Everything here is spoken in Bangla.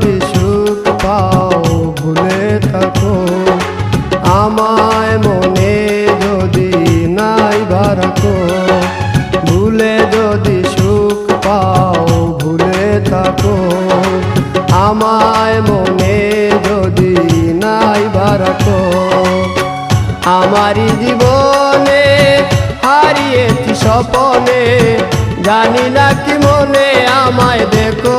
যদি সুখ পাও ভুলে থাকো আমায় মনে যদি নাই বারাকো ভুলে যদি সুখ পাও ভুলে থাকো আমায় মনে যদি নাই বারাকো আমারি জীবনে হারিয়েছি স্বপনে জানি না কি মনে আমায় দেখো